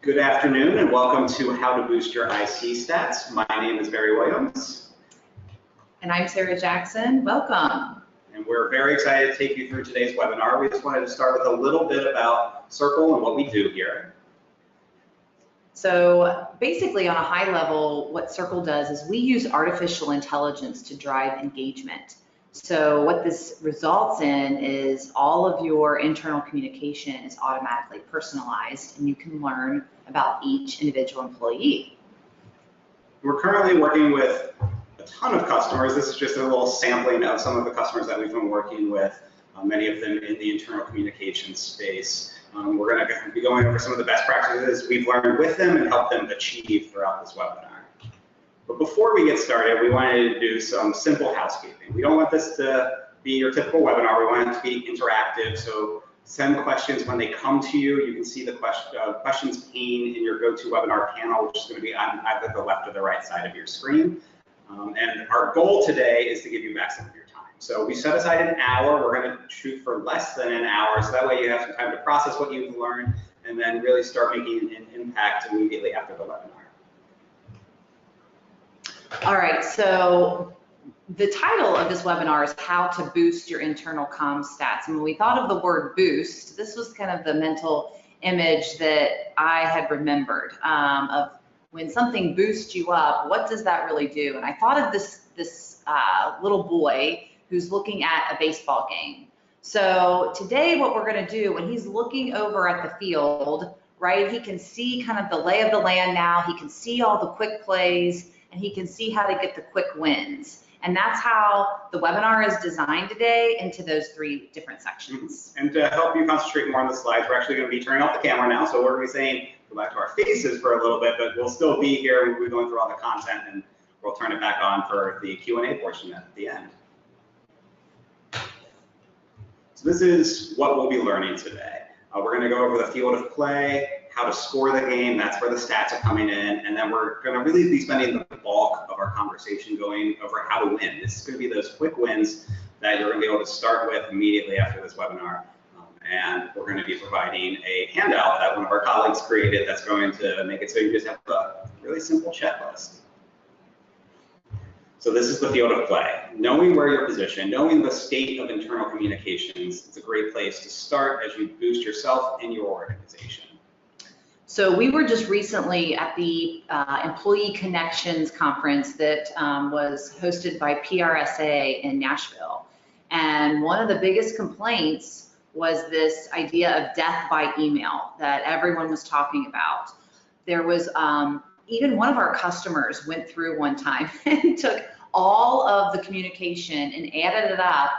Good afternoon and welcome to How to Boost Your IC Stats. My name is Barry Williams. And I'm Sarah Jackson. Welcome. And we're very excited to take you through today's webinar. We just wanted to start with a little bit about Cerkl and what we do here. So basically on a high level, what Cerkl does is we use artificial intelligence to drive engagement. So what this results in is all of your internal communication is automatically personalized and you can learn about each individual employee. We're currently working with a ton of customers. This is just a little sampling of some of the customers that we've been working with, many of them in the internal communication space. We're going to be going over some of the best practices we've learned with them and help them achieve throughout this webinar. But before we get started, we wanted to do some simple housekeeping. We don't want this to be your typical webinar. We want it to be interactive. So send questions when they come to you. You can see the questions pane in your GoToWebinar panel, which is going to be on either the left or the right side of your screen. And our goal today is to give you back some of your time. So we set aside an hour. We're going to shoot for less than an hour. So that way you have some time to process what you've learned and then really start making an impact immediately after the webinar. All right, so the title of this webinar is How to Boost Your Internal Comm Stats. And when we thought of the word boost, this was kind of the mental image that I had remembered of when something boosts you up, what does that really do? And I thought of this little boy who's looking at a baseball game. So today what we're gonna do, when he's looking over at the field, right, he can see kind of the lay of the land now, he can see all the quick plays, and he can see how to get the quick wins. And that's how the webinar is designed today into those three different sections. And to help you concentrate more on the slides, we're actually going to be turning off the camera now. So we're going to be saying go back to our faces for a little bit, but we'll still be here. We'll be going through all the content and we'll turn it back on for the Q&A portion at the end. So this is what we'll be learning today. We're going to go over the field of play, how to score the game, that's where the stats are coming in, and then we're going to really be spending the bulk of our conversation going over how to win. This is going to be those quick wins that you're going to be able to start with immediately after this webinar. And we're going to be providing a handout that one of our colleagues created that's going to make it so you just have a really simple checklist. So this is the field of play. Knowing where you're positioned, knowing the state of internal communications, it's a great place to start as you boost yourself and your organization. So we were just recently at the Employee Connections Conference that was hosted by PRSA in Nashville. And one of the biggest complaints was this idea of death by email that everyone was talking about. There was even one of our customers went through one time and took all of the communication and added it up.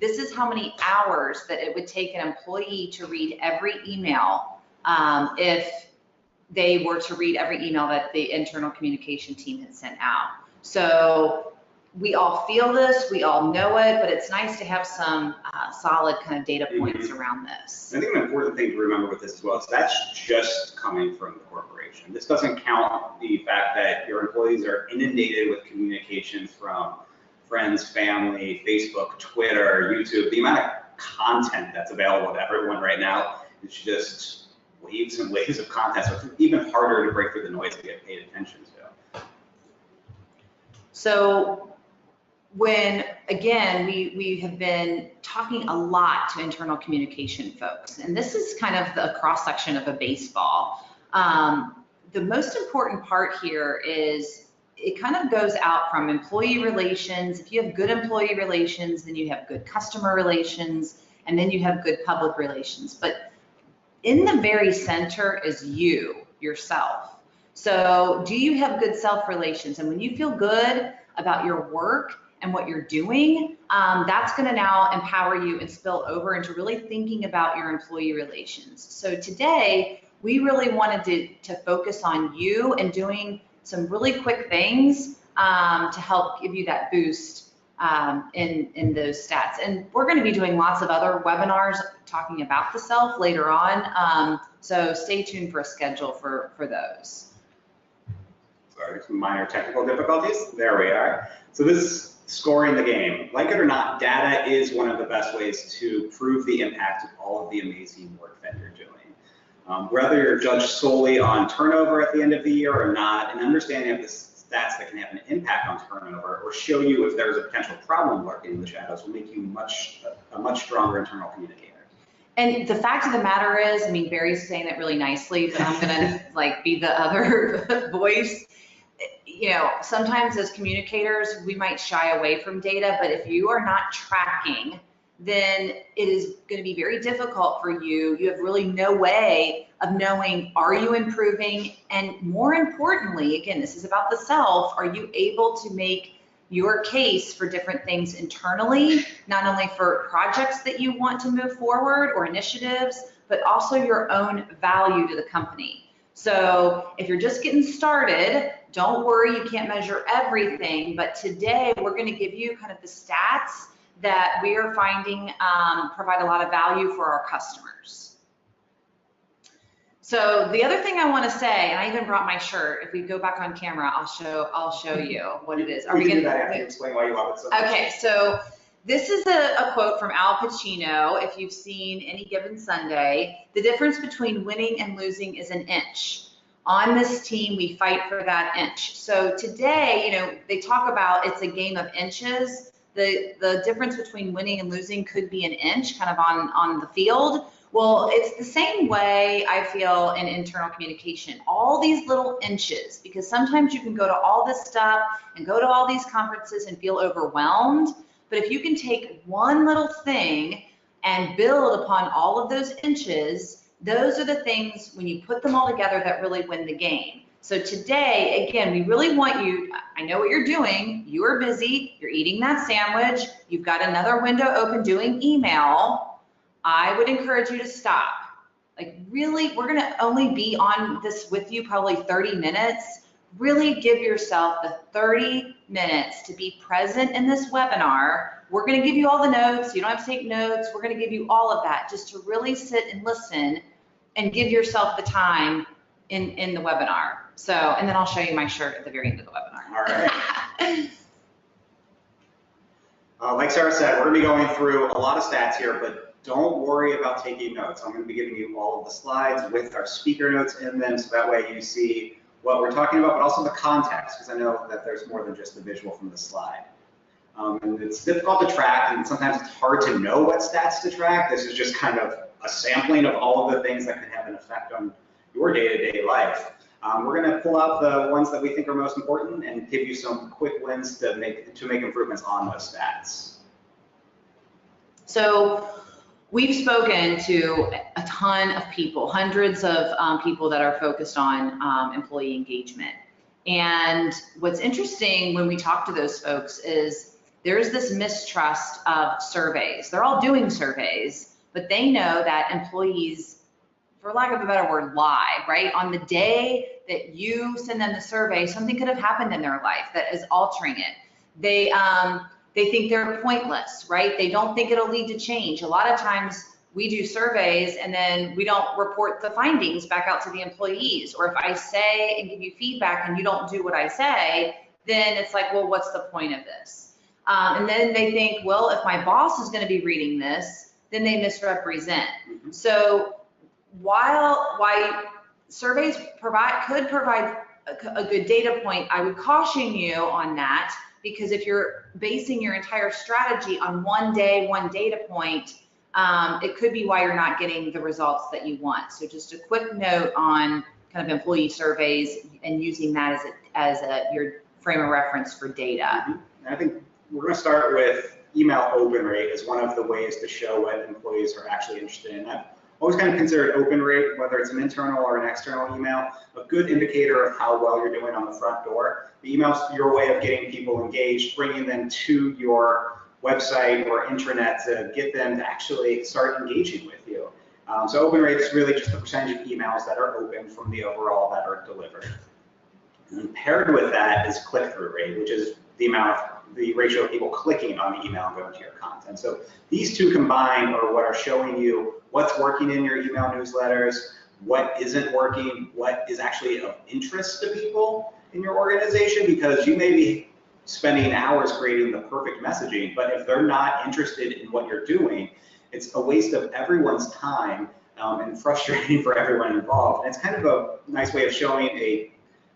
This is how many hours that it would take an employee to read every email if they were to read every email that the internal communication team had sent out. So we all feel this, we all know it, but it's nice to have some solid kind of data points around this. I think an important thing to remember with this as well is that's just coming from the corporation. This doesn't count the fact that your employees are inundated with communications from friends, family, Facebook, Twitter, YouTube. The amount of content that's available to everyone right now is just waves and waves of content, so it's even harder to break through the noise and get paid attention to. So when, again, we have been talking a lot to internal communication folks, and this is kind of the cross-section of a baseball. The most important part here is it kind of goes out from employee relations. If you have good employee relations, then you have good customer relations, and then you have good public relations. But in the very center is you, yourself. So do you have good self-relations? And when you feel good about your work and what you're doing, that's gonna now empower you and spill over into really thinking about your employee relations. So today, we really wanted to focus on you and doing some really quick things to help give you that boost in those stats. And we're going to be doing lots of other webinars talking about the self later on. So stay tuned for a schedule for those. Sorry, some minor technical difficulties. There we are. So this is scoring the game. Like it or not, data is one of the best ways to prove the impact of all of the amazing work that you're doing. Whether you're judged solely on turnover at the end of the year or not, and understanding of the stats that can have an impact on turnover or show you if there's a potential problem lurking in the shadows will make you a much stronger internal communicator. And the fact of the matter is, I mean, Barry's saying it really nicely, but I'm gonna like be the other voice. You know, sometimes as communicators, we might shy away from data, but if you are not tracking, then it is going to be very difficult for you. You have really no way of knowing, are you improving? And more importantly, again, this is about the self, are you able to make your case for different things internally, not only for projects that you want to move forward or initiatives, but also your own value to the company. So if you're just getting started, don't worry, you can't measure everything, but today we're going to give you kind of the stats that we are finding provide a lot of value for our customers. So the other thing I want to say, and I even brought my shirt. If we go back on camera, I'll show you what it is. Are we going to do that after you explain why you love it so much? Okay, so this is a quote from Al Pacino. If you've seen Any Given Sunday, the difference between winning and losing is an inch. On this team, we fight for that inch. So today, you know, they talk about it's a game of inches. The difference between winning and losing could be an inch kind of on the field. Well, it's the same way I feel in internal communication. All these little inches, because sometimes you can go to all this stuff and go to all these conferences and feel overwhelmed. But if you can take one little thing and build upon all of those inches, those are the things when you put them all together that really win the game. So today, again, we really want you, I know what you're doing, you are busy, you're eating that sandwich, you've got another window open doing email. I would encourage you to stop. Like really, we're gonna only be on this with you probably 30 minutes. Really give yourself the 30 minutes to be present in this webinar. We're gonna give you all the notes, you don't have to take notes, we're gonna give you all of that just to really sit and listen and give yourself the time in the webinar. So, and then I'll show you my shirt at the very end of the webinar. All right. Like Sarah said, we're gonna be going through a lot of stats here, but don't worry about taking notes. I'm going to be giving you all of the slides with our speaker notes in them, so that way you see what we're talking about, but also the context, because I know that there's more than just the visual from the slide. And it's difficult to track, and sometimes it's hard to know what stats to track. This is just kind of a sampling of all of the things that can have an effect on your day-to-day life. We're going to pull out the ones that we think are most important and give you some quick wins to make improvements on those stats. So we've spoken to a ton of people, hundreds of people that are focused on employee engagement. And what's interesting when we talk to those folks is there's this mistrust of surveys. They're all doing surveys, but they know that employees, for lack of a better word, lie, right? On the day that you send them the survey, something could have happened in their life that is altering it. They think they're pointless, right? They don't think it'll lead to change. A lot of times we do surveys and then we don't report the findings back out to the employees. Or if I say and give you feedback and you don't do what I say, then it's like, well, what's the point of this? And then they think, well, if my boss is going to be reading this, then they misrepresent. Mm-hmm. So while surveys could provide a good data point, I would caution you on that, because if you're basing your entire strategy on one day, one data point, it could be why you're not getting the results that you want. So just a quick note on kind of employee surveys and using that as your frame of reference for data. Mm-hmm. I think we're going to start with email open rate as one of the ways to show what employees are actually interested in. I've always kind of considered open rate, whether it's an internal or an external email, a good indicator of how well you're doing on the front door. The email's your way of getting people engaged, bringing them to your website or intranet to get them to actually start engaging with you. So open rate is really just the percentage of emails that are open from the overall that are delivered. And paired with that is click-through rate, which is the ratio of people clicking on the email and going to your content. So these two combined are what are showing you what's working in your email newsletters, what isn't working, what is actually of interest to people in your organization, because you may be spending hours creating the perfect messaging, but if they're not interested in what you're doing, it's a waste of everyone's time and frustrating for everyone involved. And it's kind of a nice way of showing a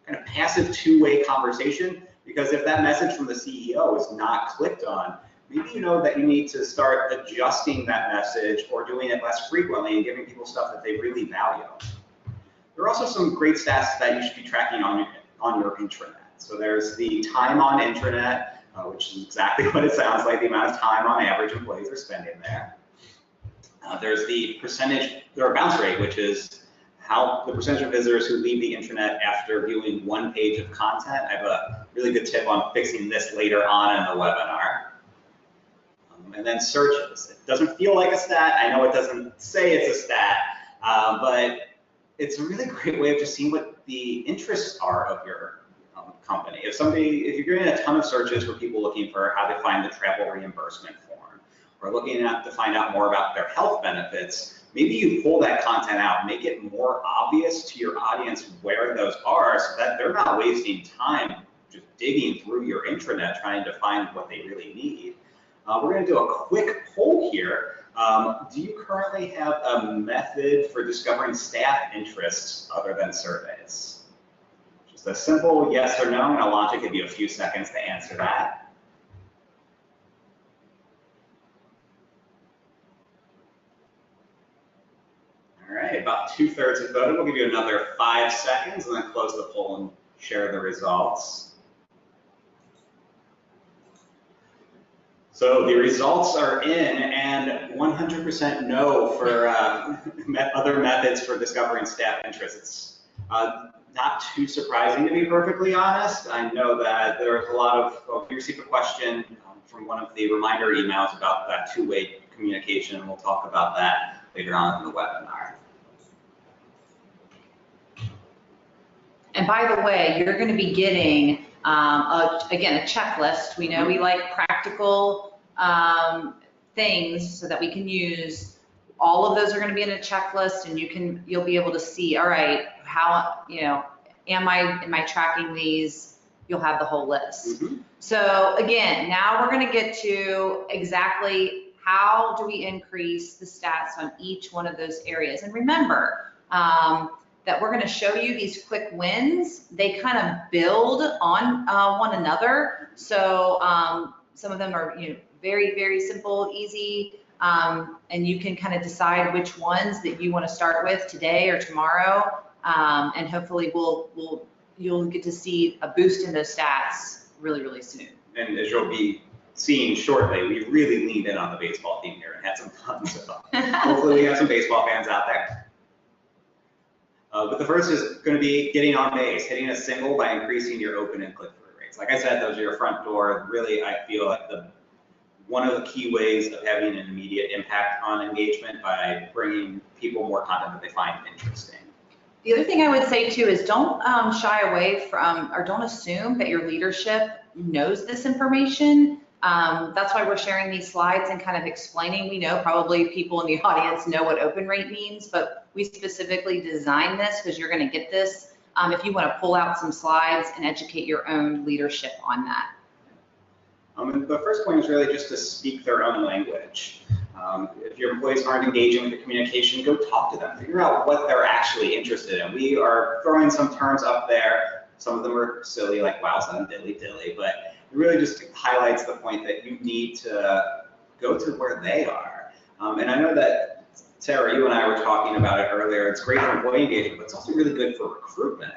kind of passive two-way conversation, because if that message from the CEO is not clicked on, maybe you know that you need to start adjusting that message or doing it less frequently and giving people stuff that they really value. There are also some great stats that you should be tracking on your intranet. So there's the time on intranet, which is exactly what it sounds like, the amount of time on average employees are spending there. There's the percentage, or bounce rate, which is the percentage of visitors who leave the intranet after viewing one page of content. I have a really good tip on fixing this later on in the webinar. And then searches. It doesn't feel like a stat. I know it doesn't say it's a stat, but it's a really great way of just seeing what the interests are of your company. If you're getting a ton of searches for people looking for how to find the travel reimbursement form, or looking to find out more about their health benefits, maybe you pull that content out, make it more obvious to your audience where those are, so that they're not wasting time just digging through your intranet trying to find what they really need. We're going to do a quick poll here. Do you currently have a method for discovering staff interests other than surveys? Just a simple yes or no, and I'll launch it, give you a few seconds to answer that. All right, about 2/3 have voted. We'll give you another 5 seconds and then close the poll and share the results. So the results are in, and 100% no for other methods for discovering staff interests. It's not too surprising, to be perfectly honest. I know that there's a lot of, we received a question from one of the reminder emails about that two-way communication, and we'll talk about that later on in the webinar. And by the way, you're going to be getting, again, a checklist. We know we like practical things so that we can use. All of those are going to be in a checklist, and you'll be able to see, all right, how, am I tracking these? You'll have the whole list. Mm-hmm. So again, now we're going to get to exactly how do we increase the stats on each one of those areas. And remember, that we're going to show you these quick wins. They kind of build on one another. So some of them are very, very simple, easy, and you can kind of decide which ones that you want to start with today or tomorrow, and hopefully you'll get to see a boost in those stats really, really soon. And as you'll be seeing shortly, we really leaned in on the baseball theme here and had some fun. So hopefully we have some baseball fans out there. But the first is going to be getting on base, hitting a single by increasing your open and click-through rates. Like I said, those are your front door. Really, I feel like one of the key ways of having an immediate impact on engagement by bringing people more content that they find interesting. The other thing I would say too is don't shy away from, or don't assume that your leadership knows this information. That's why we're sharing these slides and kind of explaining. We know probably people in the audience know what open rate means, but we specifically designed this because you're going to get this if you want to pull out some slides and educate your own leadership on that. And the first point is really just to speak their own language. If your employees aren't engaging with the communication, go talk to them. Figure out what they're actually interested in. We are throwing some terms up there. Some of them are silly, like wowza and dilly dilly, but it really just highlights the point that you need to go to where they are. And I know that, Sarah, you and I were talking about it earlier. It's great for employee engagement, but it's also really good for recruitment.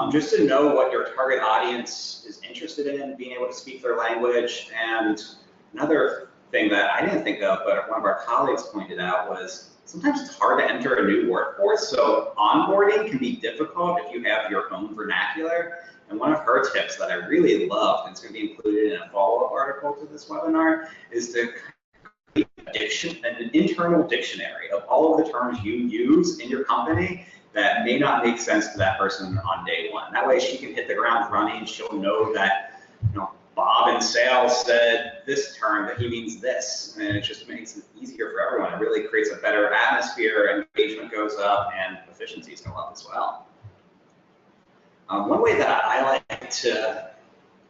Just to know what your target audience is interested in, being able to speak their language. And another thing that I didn't think of, but one of our colleagues pointed out, was sometimes it's hard to enter a new workforce. So onboarding can be difficult if you have your own vernacular. And one of her tips that I really loved, and it's going to be included in a follow-up article to this webinar, is to create an internal dictionary of all of the terms you use in your company that may not make sense to that person on day one. That way she can hit the ground running. She'll know that, Bob in sales said this term, that he means this, and it just makes it easier for everyone. It really creates a better atmosphere, engagement goes up, and efficiencies go up as well. One way that I like to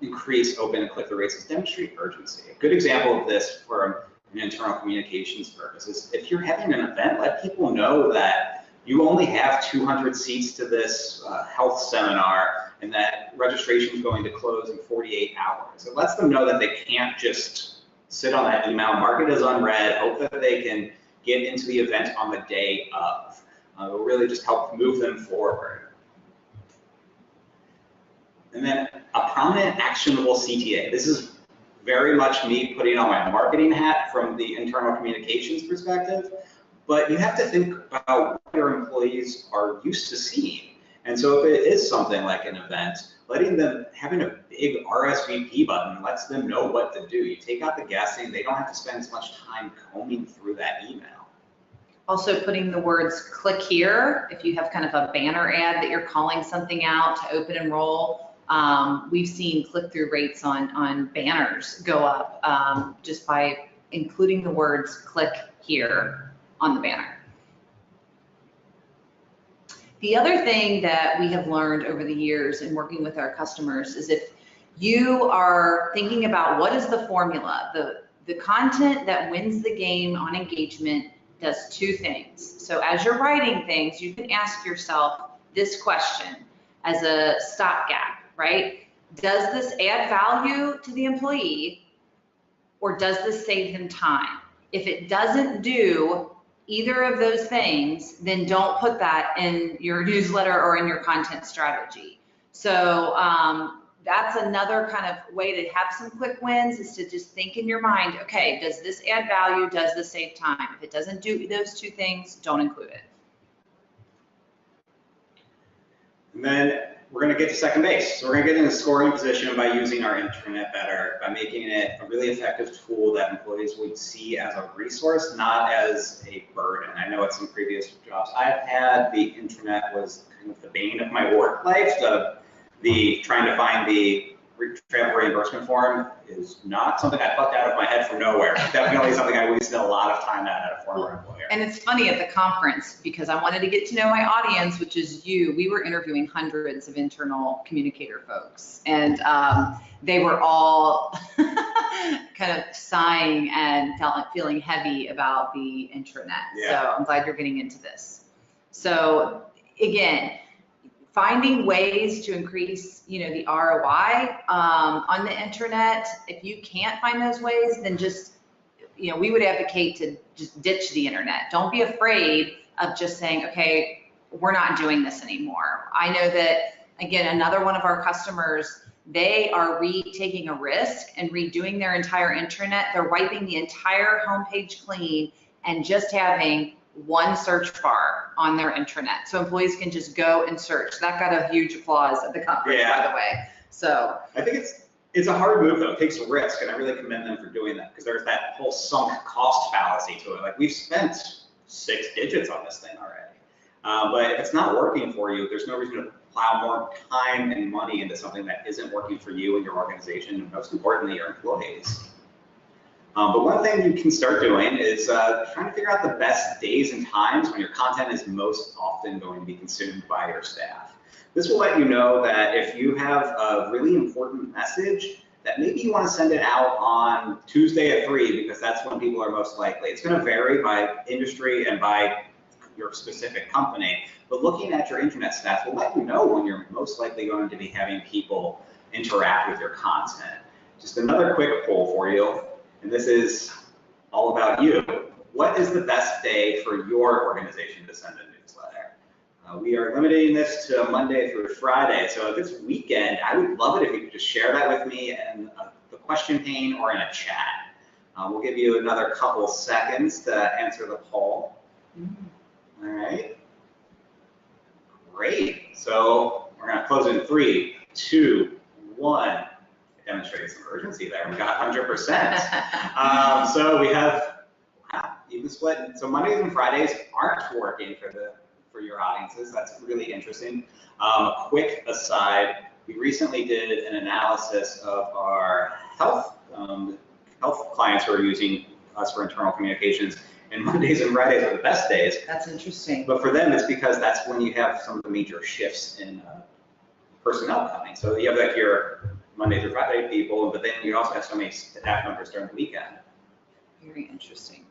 increase open and click-through rates is demonstrate urgency. A good example of this for and internal communications purposes. If you're having an event, let people know that you only have 200 seats to this health seminar and that registration is going to close in 48 hours. It lets them know that they can't just sit on that email, mark it as unread, hope that they can get into the event on the day of. It will really just help move them forward. And then a prominent actionable CTA. This is very much me putting on my marketing hat from the internal communications perspective, but you have to think about what your employees are used to seeing. And so if it is something like an event, having a big RSVP button lets them know what to do. You take out the guessing, they don't have to spend as much time combing through that email. Also putting the words click here, if you have kind of a banner ad that you're calling something out to open enroll. We've seen click-through rates on banners go up just by including the words click here on the banner. The other thing that we have learned over the years in working with our customers is if you are thinking about what is the formula, the content that wins the game on engagement does two things. So as you're writing things, you can ask yourself this question as a stopgap, right? Does this add value to the employee or does this save them time? If it doesn't do either of those things, then don't put that in your newsletter or in your content strategy. So that's another kind of way to have some quick wins is to just think in your mind, okay, does this add value? Does this save time? If it doesn't do those two things, don't include it. And then we're going to get to second base. So we're going to get in a scoring position by using our intranet better, by making it a really effective tool that employees would see as a resource, not as a burden. I know at some previous jobs I've had, the intranet was kind of the bane of my work life. The trying to find the travel reimbursement form is not something I plucked out of my head from nowhere. Definitely something I wasted a lot of time at a former employer. And it's funny at the conference because I wanted to get to know my audience, which is you. We were interviewing hundreds of internal communicator folks, and they were all kind of sighing and feeling heavy about the intranet. Yeah. So I'm glad you're getting into this. So again, finding ways to increase, the ROI on the internet. If you can't find those ways, then just, we would advocate to just ditch the internet. Don't be afraid of just saying, okay, we're not doing this anymore. I know that, again, another one of our customers, they are taking a risk and redoing their entire intranet. They're wiping the entire homepage clean and just having one search bar on their intranet. So employees can just go and search. That got a huge applause at the conference, by the way. So I think it's a hard move though. It takes a risk, and I really commend them for doing that because there's that whole sunk cost fallacy to it. Like we've spent 6 digits on this thing already. But if it's not working for you, there's no reason to plow more time and money into something that isn't working for you and your organization, and most importantly, your employees. But one thing you can start doing is trying to figure out the best days and times when your content is most often going to be consumed by your staff. This will let you know that if you have a really important message, that maybe you want to send it out on Tuesday at 3 because that's when people are most likely. It's going to vary by industry and by your specific company, but looking at your internet stats will let you know when you're most likely going to be having people interact with your content. Just another quick poll for you. And this is all about you. What is the best day for your organization to send a newsletter? We are limiting this to Monday through Friday. So if it's weekend, I would love it if you could just share that with me in the question pane or in a chat. We'll give you another couple seconds to answer the poll. All right. Great. So we're going to close in 3, 2, 1. Demonstrating some urgency there. We got 100%. So we have even split. So Mondays and Fridays aren't working for your audiences. That's really interesting. Quick aside, we recently did an analysis of our health clients who are using us for internal communications, and Mondays and Fridays are the best days. That's interesting. But for them, it's because that's when you have some of the major shifts in personnel coming. So you have like your Monday through Friday people, but then you also have so many staff members during the weekend. Very interesting.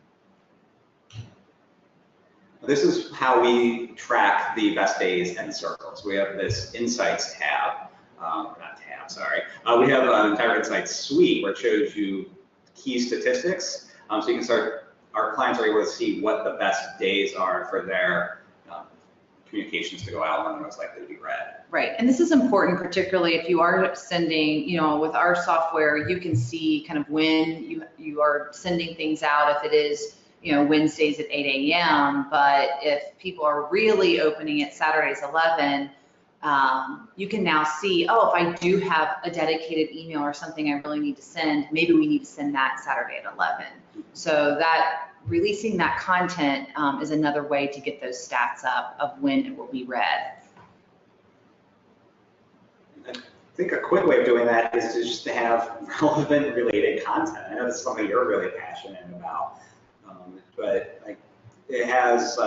This is how we track the best days in Cerkl. So we have this Insights tab, not tab, sorry. We have an entire Insights suite where it shows you key statistics. So you can start, our clients are able to see what the best days are for their communications to go out when they're most likely to be read. Right, and this is important, particularly if you are sending, you know, with our software, you can see kind of when you are sending things out, if it is, you know, Wednesdays at 8 a.m., but if people are really opening it Saturdays 11, you can now see, oh, if I do have a dedicated email or something I really need to send, maybe we need to send that Saturday at 11. So that releasing that content is another way to get those stats up of when it will be read. I think a quick way of doing that is just to have relevant related content. I know this is something you're really passionate about. But like, it has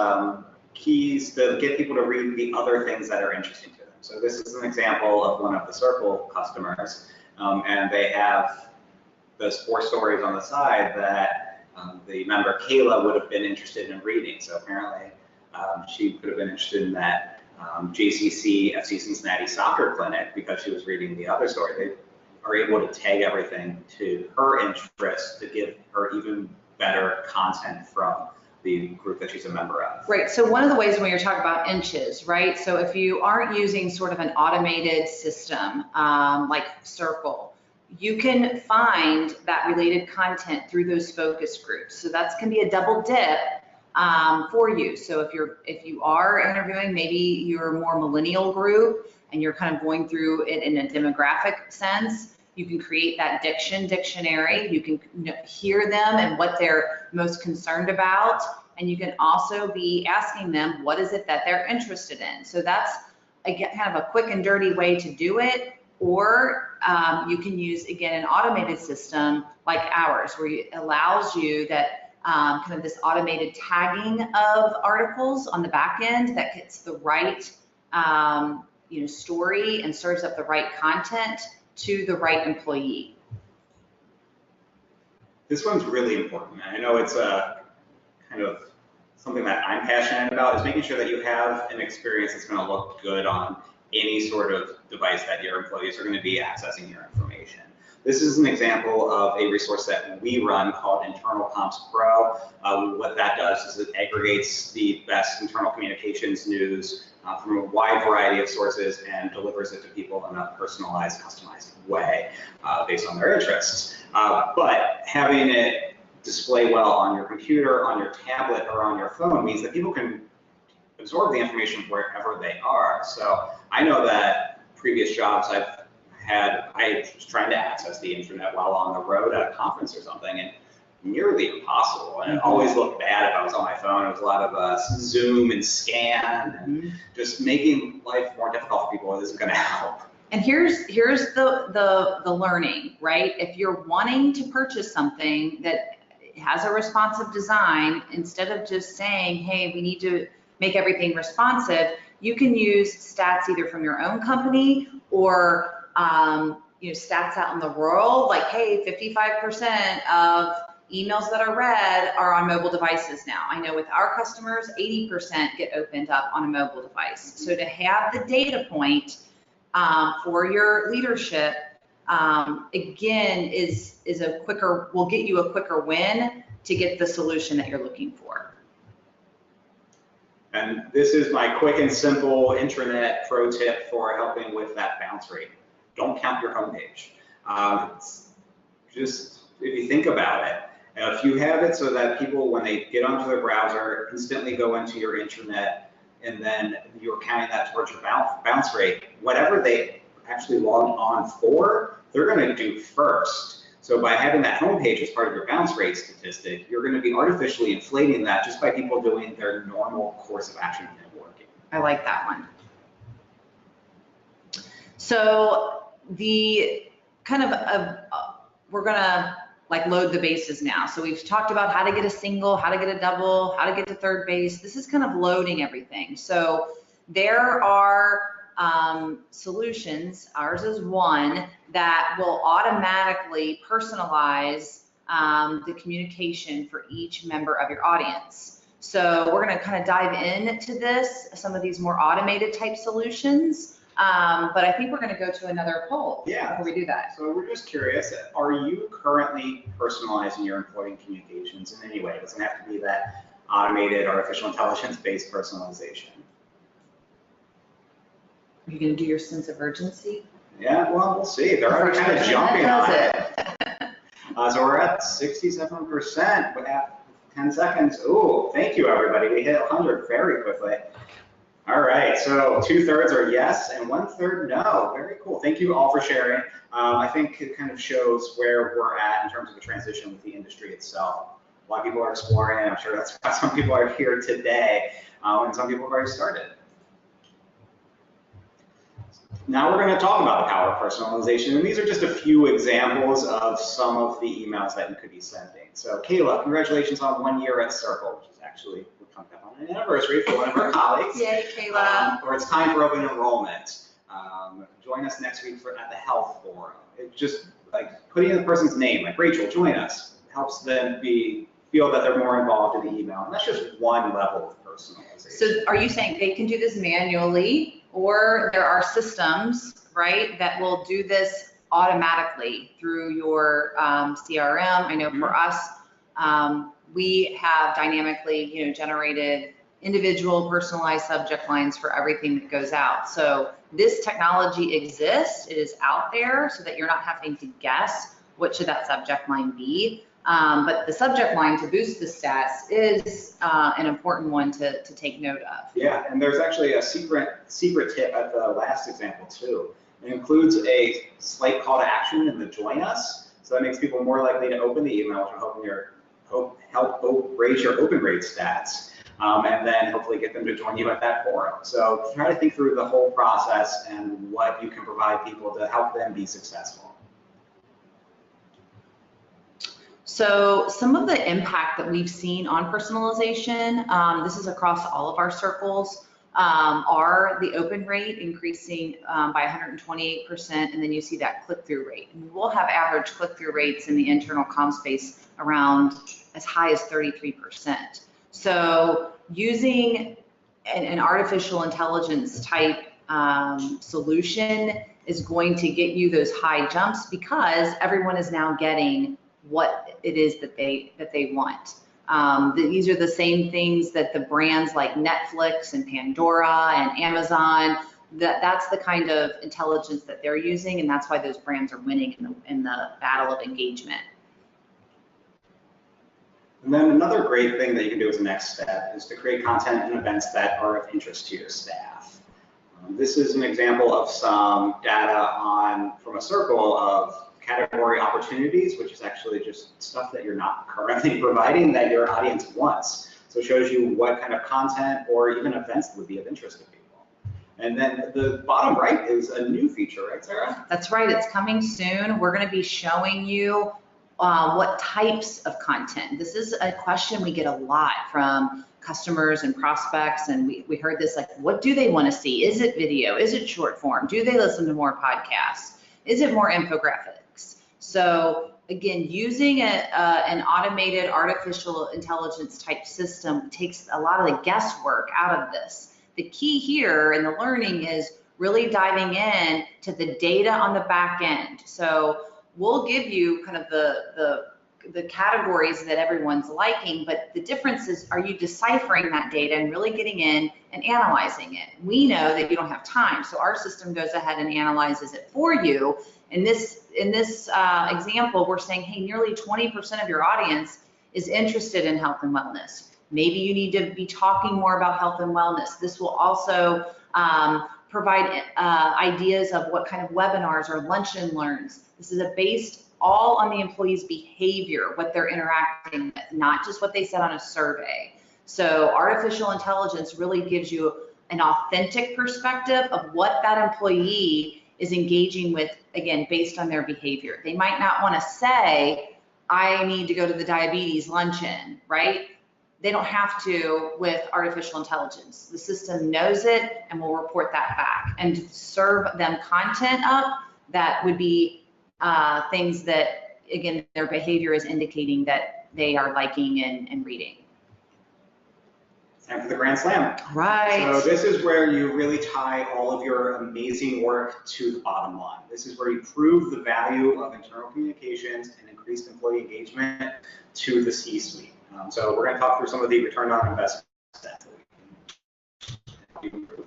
keys to get people to read the other things that are interesting to them. So this is an example of one of the Cerkl customers, and they have those 4 stories on the side that the member Kayla would have been interested in reading. So apparently she could have been interested in that JCC FC Cincinnati soccer clinic because she was reading the other story. They are able to tag everything to her interest to give her even better content from the group that she's a member of. Right, so one of the ways when you're talking about inches, right? So if you aren't using sort of an automated system like Cerkl, you can find that related content through those focus groups. So that can be a double dip for you. So if you are interviewing, maybe you're a more millennial group and you're kind of going through it in a demographic sense, you can create that dictionary. You can hear them and what they're most concerned about. And you can also be asking them, what is it that they're interested in? So that's, again, kind of a quick and dirty way to do it. Or you can use, again, an automated system like ours, where it allows you that kind of this automated tagging of articles on the back end that gets the right story and serves up the right content to the right employee. This one's really important. I know it's kind of something that I'm passionate about, is making sure that you have an experience that's going to look good on any sort of device that your employees are going to be accessing your information. This is an example of a resource that we run called Internal Comps Pro. What that does is it aggregates the best internal communications news from a wide variety of sources and delivers it to people in a personalized, customized way based on their interests. But having it display well on your computer, on your tablet, or on your phone means that people can absorb the information wherever they are. So I know that previous jobs I was trying to access the internet while on the road at a conference or something, and nearly impossible. And it always looked bad if I was on my phone. It was a lot of Zoom and scan, and just making life more difficult for people isn't going to help. And here's the learning, right? If you're wanting to purchase something that has a responsive design, instead of just saying, hey, we need to make everything responsive, you can use stats either from your own company or stats out in the world, like, hey, 55% of emails that are read are on mobile devices now. I know with our customers, 80% get opened up on a mobile device. So to have the data point for your leadership, again, will get you a quicker win to get the solution that you're looking for. And this is my quick and simple intranet pro tip for helping with that bounce rate. Don't count your homepage. Just, if you think about it, if you have it so that people, when they get onto the browser, instantly go into your intranet, and then you're counting that towards your bounce rate, whatever they actually logged on for, they're going to do first. So by having that homepage as part of your bounce rate statistic, you're going to be artificially inflating that just by people doing their normal course of action and working. I like that one. So the kind of, we're going to load the bases now. So we've talked about how to get a single, how to get a double, how to get to third base. This is kind of loading everything. So there are solutions, ours is one, that will automatically personalize the communication for each member of your audience. So we're going to kind of dive into this, some of these more automated type solutions, but I think we're going to go to another poll before we do that. So we're just curious, are you currently personalizing your employee communications in any way? It doesn't have to be that automated artificial intelligence-based personalization. Are you going to do your sense of urgency? Yeah, well, we'll see. They're already kind of jumping on it. So we're at 67% at 10 seconds. Oh, thank you, everybody. We hit 100 very quickly. All right, so 2/3 are yes and 1/3 no. Very cool. Thank you all for sharing. I think it kind of shows where we're at in terms of the transition with the industry itself. A lot of people are exploring it. I'm sure that's why some people are here today, and some people have already started. Now we're going to talk about the power of personalization, and these are just a few examples of some of the emails that you could be sending. So Kayla, congratulations on 1 year at Cerkl, which is actually, we're coming up on an anniversary for one of our colleagues. Yay, Kayla. Or it's time for open enrollment. Join us next week at the health forum. It just like putting in the person's name, like Rachel, join us, helps them feel that they're more involved in the email. And that's just one level of personalization. So are you saying they can do this manually, or there are systems, right, that will do this automatically through your CRM? I know for us, we have dynamically, generated individual personalized subject lines for everything that goes out. So this technology exists, it is out there so that you're not having to guess what should that subject line be. But the subject line to boost the stats is an important one to take note of. Yeah, and there's actually a secret tip at the last example too. It includes a slight call to action in the join us, so that makes people more likely to open the email, which will help raise your open rate stats, and then hopefully get them to join you at that forum. So try to think through the whole process and what you can provide people to help them be successful. So some of the impact that we've seen on personalization, this is across all of our circles, are the open rate increasing by 128%, and then you see that click-through rate. And we'll have average click-through rates in the internal comm space around as high as 33%. So using an artificial intelligence type solution is going to get you those high jumps because everyone is now getting what it is that they want. These are the same things that the brands like Netflix and Pandora and Amazon, that's the kind of intelligence that they're using, and that's why those brands are winning in the battle of engagement. And then another great thing that you can do as a next step is to create content and events that are of interest to your staff. This is an example of some data from a Cerkl of category opportunities, which is actually just stuff that you're not currently providing that your audience wants. So it shows you what kind of content or even events would be of interest to people. And then the bottom right is a new feature, right, Sarah? That's right, it's coming soon. We're gonna be showing you what types of content. This is a question we get a lot from customers and prospects, and we heard this, like, what do they wanna see? Is it video? Is it short form? Do they listen to more podcasts? Is it more infographics? So again, using an automated artificial intelligence type system takes a lot of the guesswork out of this. The key here in the learning is really diving in to the data on the back end. So we'll give you kind of the categories that everyone's liking, but the difference is, are you deciphering that data and really getting in and analyzing it? We know that you don't have time, so our system goes ahead and analyzes it for you. In this example, we're saying, hey, nearly 20% of your audience is interested in health and wellness. Maybe you need to be talking more about health and wellness. This will also provide ideas of what kind of webinars or lunch and learns. This is based all on the employee's behavior, what they're interacting with, not just what they said on a survey. So artificial intelligence really gives you an authentic perspective of what that employee is engaging with, again, based on their behavior. They might not want to say, I need to go to the diabetes luncheon, right? They don't have to with artificial intelligence. The system knows it and will report that back and serve them content up that would be things that again, their behavior is indicating that they are liking and reading. Time for the Grand Slam. Right. So this is where you really tie all of your amazing work to the bottom line. This is where you prove the value of internal communications and increased employee engagement to the C-suite. So we're going to talk through some of the return on investment stats that we can improve.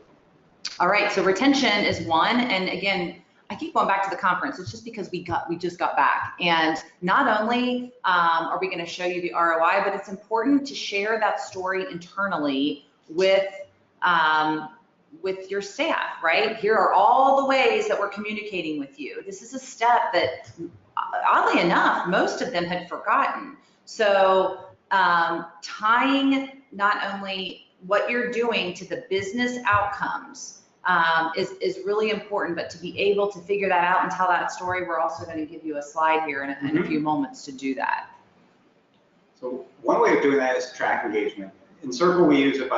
All right, so retention is one, and again, I keep going back to the conference. It's just because we just got back, and not only are we going to show you the ROI, but it's important to share that story internally with your staff. Right? Here are all the ways that we're communicating with you. This is a step that, oddly enough, most of them had forgotten. So tying not only what you're doing to the business outcomes is really important, but to be able to figure that out and tell that story, we're also going to give you a slide here in a few moments to do that. So one way of doing that is to track engagement. In Cerkl, we use it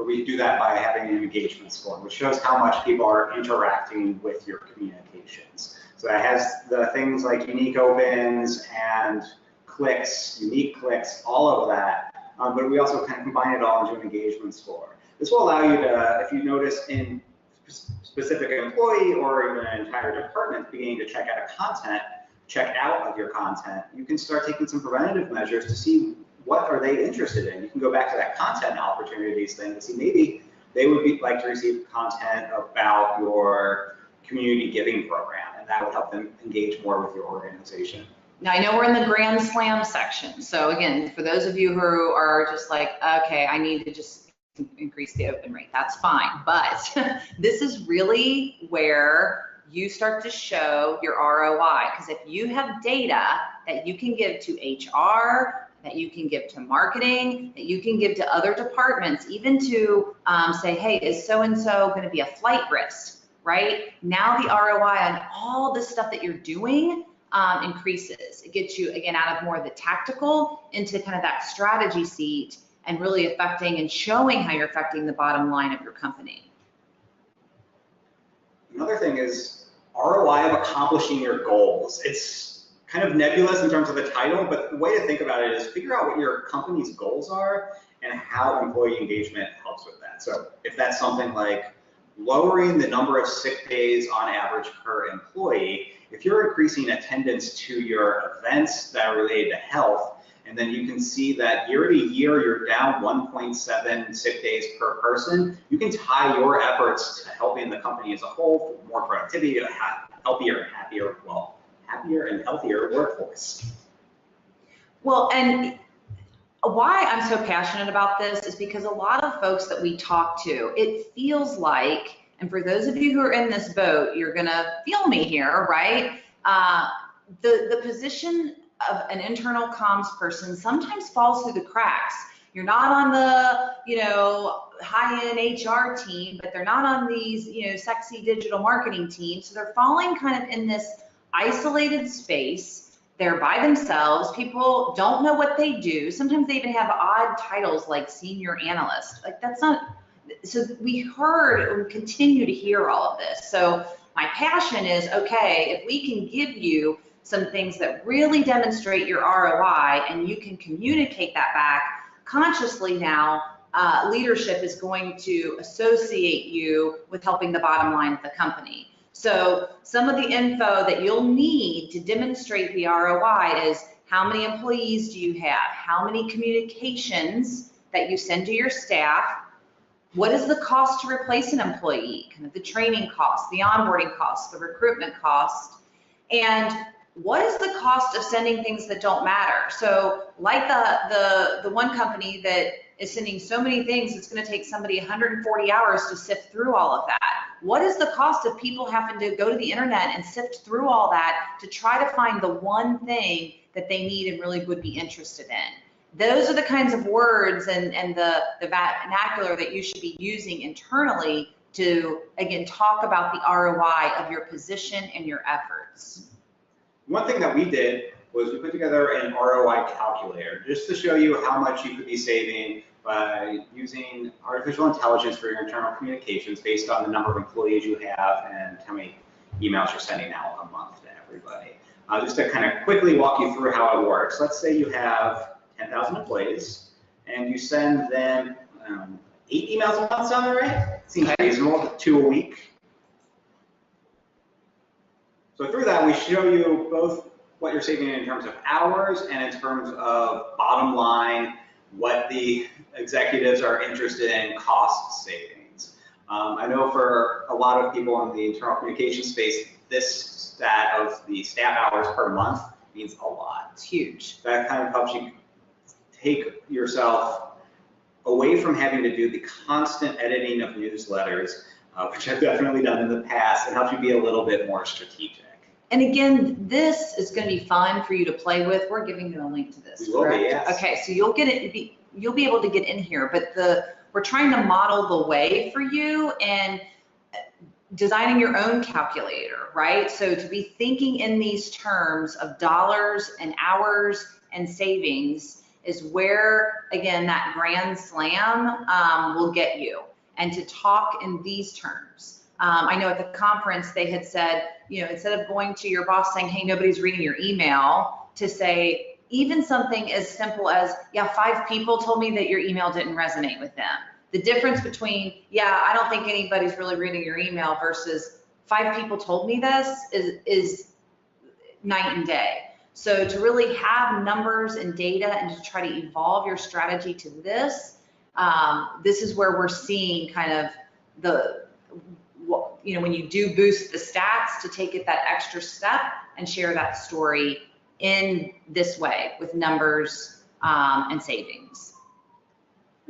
we do that by having an engagement score, which shows how much people are interacting with your communications. So that has the things like unique opens and clicks, unique clicks, all of that. But we also kind of combine it all into an engagement score. This will allow you to, if you notice in specific employee or even an entire department beginning to check out of your content, you can start taking some preventative measures to see what are they interested in. You can go back to that content opportunities thing to see maybe they would like to receive content about your community giving program, and that would help them engage more with your organization. Now, I know we're in the Grand Slam section. So again, for those of you who are just like, okay, I need to just increase the open rate, that's fine. But this is really where you start to show your ROI. Because if you have data that you can give to HR, that you can give to marketing, that you can give to other departments, even to say, hey, is so-and-so going to be a flight risk, right? Now the ROI on all the stuff that you're doing increases. It gets you, again, out of more of the tactical into kind of that strategy seat and really affecting and showing how you're affecting the bottom line of your company. Another thing is ROI of accomplishing your goals. It's kind of nebulous in terms of the title, but the way to think about it is figure out what your company's goals are and how employee engagement helps with that. So if that's something like lowering the number of sick days on average per employee, if you're increasing attendance to your events that are related to health, and then you can see that year to year you're down 1.7 sick days per person, you can tie your efforts to helping the company as a whole for more productivity, a happier and healthier workforce. Well, and why I'm so passionate about this is because a lot of folks that we talk to, it feels like, and for those of you who are in this boat, you're gonna feel me here, right? The position of an internal comms person sometimes falls through the cracks. You're not on the, high-end HR team, but they're not on these, sexy digital marketing teams. So they're falling kind of in this isolated space. They're by themselves. People don't know what they do. Sometimes they even have odd titles like senior analyst. Like that's not, so we heard and continue to hear all of this. So my passion is, okay, if we can give you some things that really demonstrate your ROI and you can communicate that back consciously now, leadership is going to associate you with helping the bottom line of the company. So some of the info that you'll need to demonstrate the ROI is how many employees do you have? How many communications that you send to your staff? What is the cost to replace an employee? Kind of the training cost, the onboarding cost, the recruitment cost, and what is the cost of sending things that don't matter? So like the one company that is sending so many things, it's going to take somebody 140 hours to sift through all of that. What is the cost of people having to go to the internet and sift through all that to try to find the one thing that they need and really would be interested in? Those are the kinds of words and the vernacular that you should be using internally to, again, talk about the ROI of your position and your efforts. One thing that we did was we put together an ROI calculator just to show you how much you could be saving by using artificial intelligence for your internal communications based on the number of employees you have and how many emails you're sending out a month to everybody. Just to kind of quickly walk you through how it works. Let's say you have 10,000 employees and you send them 8 emails a month, sound right? Seems reasonable, 2 a week. So through that, we show you both what you're saving in terms of hours and in terms of bottom line, what the executives are interested in cost savings. I know for a lot of people in the internal communication space, this stat of the staff hours per month means a lot. It's huge. That kind of helps you take yourself away from having to do the constant editing of newsletters, which I've definitely done in the past, and helps you be a little bit more strategic. And again, this is going to be fun for you to play with. We're giving you a link to this. We will be, yes. Okay, so you'll get it. You'll be able to get in here, but we're trying to model the way for you and designing your own calculator, right? So to be thinking in these terms of dollars and hours and savings is where, again, that grand slam will get you. And to talk in these terms. I know at the conference they had said, you know, instead of going to your boss saying, hey, nobody's reading your email, to say even something as simple as, yeah, 5 people told me that your email didn't resonate with them. The difference between, yeah, I don't think anybody's really reading your email versus 5 people told me this is night and day. So to really have numbers and data and to try to evolve your strategy to this, this is where we're seeing kind of you know, when you do boost the stats, to take it that extra step and share that story in this way with numbers and savings.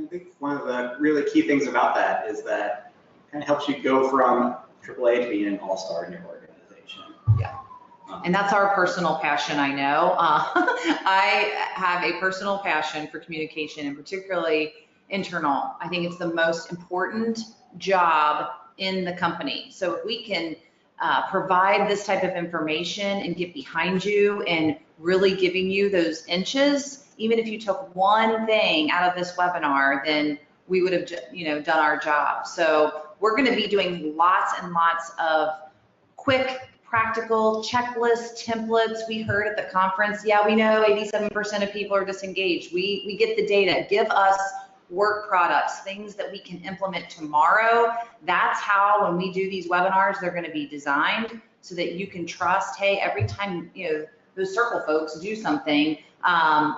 I think one of the really key things about that is that it kind of helps you go from AAA to being an all-star in your organization. Yeah. And that's our personal passion, I know. I have a personal passion for communication, and particularly internal. I think it's the most important job in the company. So if we can provide this type of information and get behind you and really giving you those inches, even if you took one thing out of this webinar, then we would have, you know, done our job. So we're going to be doing lots and lots of quick, practical checklists, templates. We heard at the conference, yeah, we know 87% of people are disengaged. We get the data. Give us work products, things that we can implement tomorrow. That's how, when we do these webinars, they're going to be designed so that you can trust, hey, every time, you know, those Cerkl folks do something,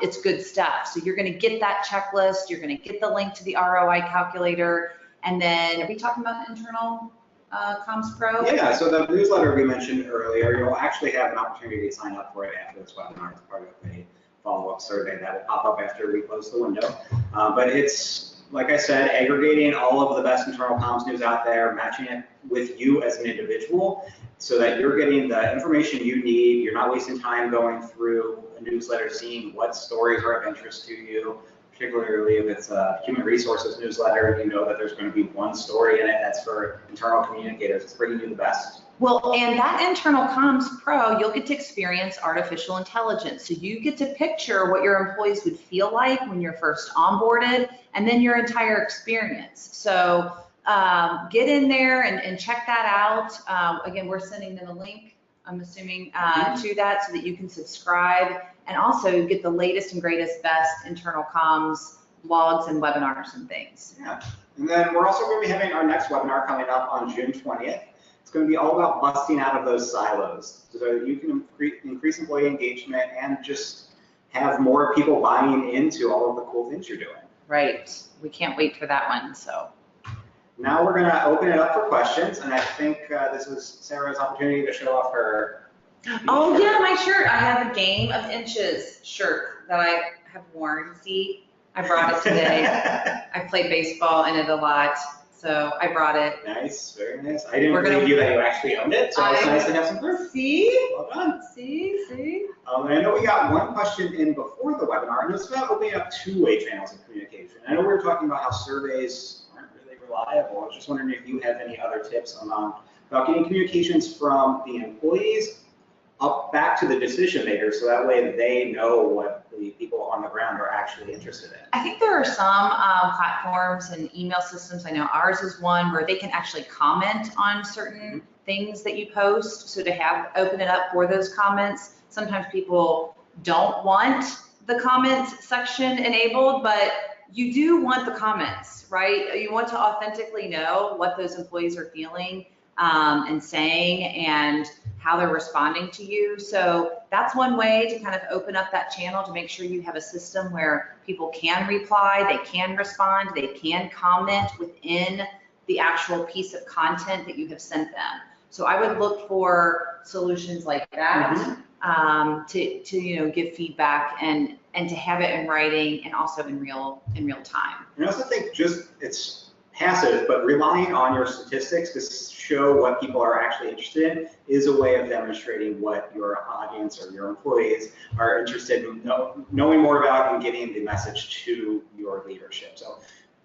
it's good stuff. So you're going to get that checklist, you're going to get the link to the ROI calculator, and then are we talking about the internal Comms Pro? Yeah, so the newsletter we mentioned earlier, you'll actually have an opportunity to sign up for it after this webinar as part of a follow-up survey that will pop up after we close the window. But it's, like I said, aggregating all of the best internal comms news out there, matching it with you as an individual so that you're getting the information you need. You're not wasting time going through a newsletter, seeing what stories are of interest to you, particularly if it's a human resources newsletter. You know that there's going to be one story in it that's for internal communicators. It's bringing you the best. Well, and that internal comms pro, you'll get to experience artificial intelligence. So you get to picture what your employees would feel like when you're first onboarded, and then your entire experience. So get in there and check that out. Again, we're sending them a link, I'm assuming, to that so that you can subscribe and also get the latest and greatest best internal comms blogs and webinars and things. Yeah, and then we're also going to be having our next webinar coming up on June 20th. It's going to be all about busting out of those silos so that you can increase employee engagement and just have more people buying into all of the cool things you're doing. Right. We can't wait for that one. So now we're going to open it up for questions, and I think this is Sarah's opportunity to show off her. Oh yeah, my shirt. I have a Game of Inches shirt that I have worn. See, I brought it today. I played baseball in it a lot. So I brought it. Nice, very nice. I didn't believe you that you actually owned it, so it's nice to have some proof. See? Well done. See? And I know we got one question in before the webinar, and it's about opening up two-way channels of communication. I know we were talking about how surveys aren't really reliable. I was just wondering if you have any other tips about getting communications from the employees up back to the decision makers, so that way they know what the people on the ground are actually interested in. I think there are some platforms and email systems. I know ours is one where they can actually comment on certain things that you post. So to open it up for those comments. Sometimes people don't want the comments section enabled, but you do want the comments, right? You want to authentically know what those employees are feeling and saying and how they're responding to you. So that's one way to kind of open up that channel to make sure you have a system where people can reply, they can respond, they can comment within the actual piece of content that you have sent them. So I would look for solutions like that to give feedback and to have it in writing and also in real time. And I also think it's passive, but relying on your statistics to show what people are actually interested in is a way of demonstrating what your audience or your employees are interested in knowing more about and getting the message to your leadership. So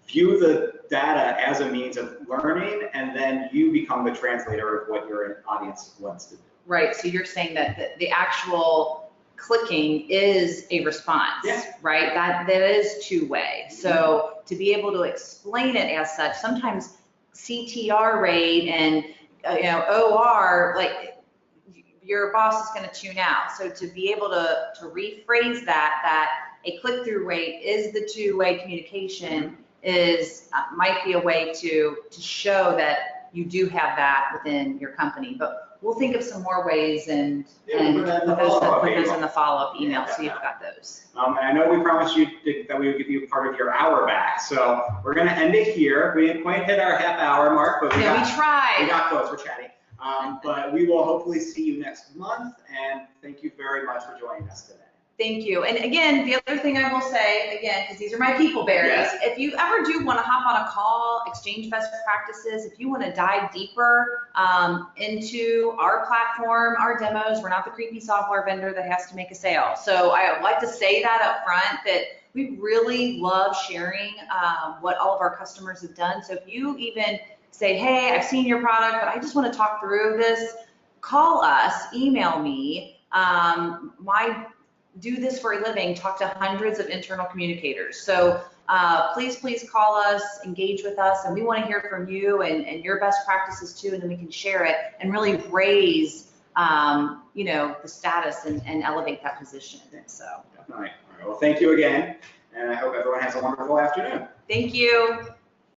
view the data as a means of learning, and then you become the translator of what your audience wants to do. Right, so you're saying that the actual clicking is a response, right? That is two-way. So to be able to explain it as such, sometimes CTR rate and OR, like your boss is going to tune out. So to be able to rephrase that a click-through rate is the two-way communication might be a way to show that you do have that within your company. But we'll think of some more ways and put those in the follow-up email, so you've got those. And I know we promised you that we would give you part of your hour back, so we're going to end it here. We didn't quite hit our half-hour mark, but we tried. We got close. We're chatting. But we will hopefully see you next month, and thank you very much for joining us today. Thank you. And again, the other thing I will say, again, because these are my people berries, if you ever do want to hop on a call, exchange best practices, if you want to dive deeper into our platform, our demos, we're not the creepy software vendor that has to make a sale. So I would like to say that up front, that we really love sharing what all of our customers have done. So if you even say, hey, I've seen your product, but I just want to talk through this, call us, email me. Do this for a living, talk to hundreds of internal communicators. So please call us, engage with us, and we want to hear from you and your best practices too, and then we can share it and really raise the status and elevate that position. So. All right. Well, thank you again, and I hope everyone has a wonderful afternoon. Thank you.